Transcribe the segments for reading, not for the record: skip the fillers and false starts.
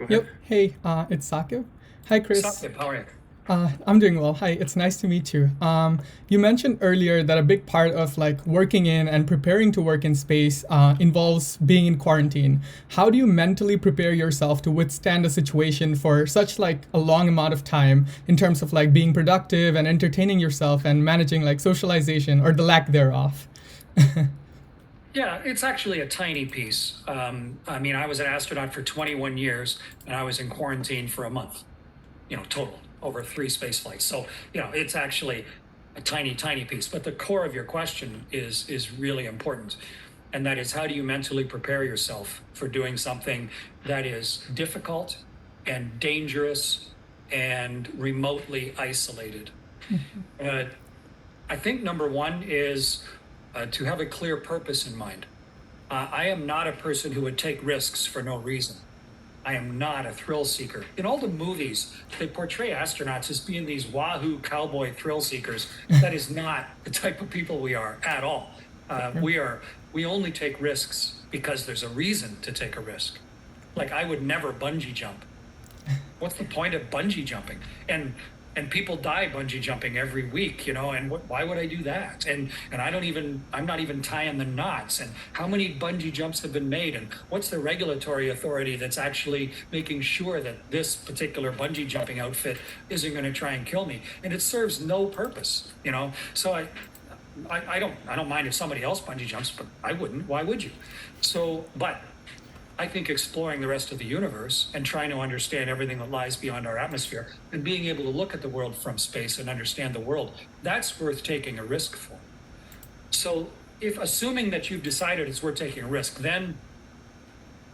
Go Yep. ahead. Hey, it's Sakib. Hi, Chris. Satya, how are you? I'm doing well. Hi, it's nice to meet you. You mentioned earlier that a big part of like working in and preparing to work in space involves being in quarantine. How do you mentally prepare yourself to withstand a situation for such like a long amount of time in terms of like being productive and entertaining yourself and managing like socialization or the lack thereof? Yeah, it's actually a tiny piece. I mean, I was an astronaut for 21 years and I was in quarantine for a month, total over 3 space flights. So, it's actually a tiny, tiny piece. But the core of your question is really important. And that is, how do you mentally prepare yourself for doing something that is difficult and dangerous and remotely isolated? Uh, I think number one is to have a clear purpose in mind. I am not a person who would take risks for no reason. I am not a thrill seeker. In all the movies, they portray astronauts as being these wahoo cowboy thrill seekers. That is not the type of people we are at all. We only take risks because there's a reason to take a risk. Like I would never bungee jump. What's the point of bungee jumping? And people die bungee jumping every week, and why would I do that? And I'm not even tying the knots. And how many bungee jumps have been made? And what's the regulatory authority that's actually making sure that this particular bungee jumping outfit isn't going to try and kill me? And it serves no purpose. So I don't mind if somebody else bungee jumps, but I wouldn't. Why would you? But I think exploring the rest of the universe and trying to understand everything that lies beyond our atmosphere and being able to look at the world from space and understand the world, that's worth taking a risk for. So if assuming that you've decided it's worth taking a risk, then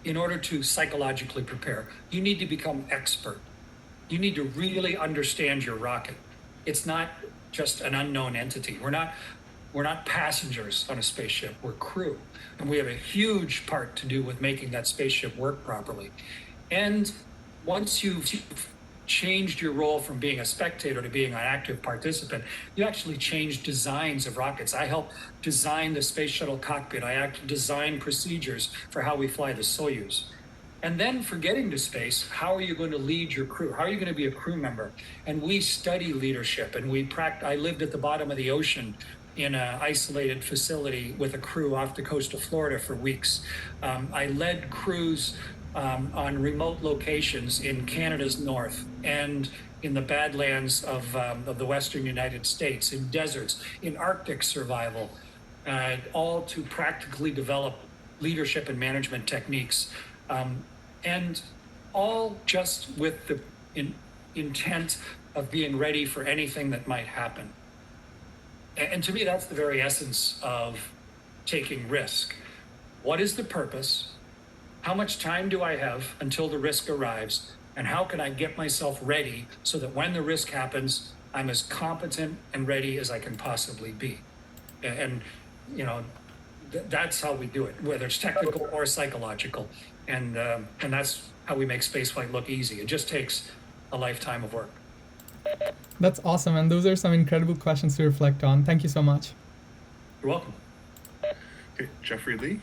in order to psychologically prepare, you need to become expert. You need to really understand your rocket. It's not just an unknown entity. We're not passengers on a spaceship, we're crew. And we have a huge part to do with making that spaceship work properly. And once you've changed your role from being a spectator to being an active participant, you actually change designs of rockets. I helped design the Space Shuttle cockpit. I actually designed procedures for how we fly the Soyuz. And then for getting to space, how are you going to lead your crew? How are you going to be a crew member? And we study leadership and I lived at the bottom of the ocean in an isolated facility with a crew off the coast of Florida for weeks. I led crews on remote locations in Canada's north and in the Badlands of the Western United States, in deserts, in Arctic survival, all to practically develop leadership and management techniques. And all just with the intent of being ready for anything that might happen. And to me, that's the very essence of taking risk. What is the purpose? How much time do I have until the risk arrives? And how can I get myself ready so that when the risk happens, I'm as competent and ready as I can possibly be? And that's how we do it, whether it's technical or psychological. And that's how we make spaceflight look easy. It just takes a lifetime of work. That's awesome, and those are some incredible questions to reflect on. Thank you so much. You're welcome. Okay, Jeffrey Lee.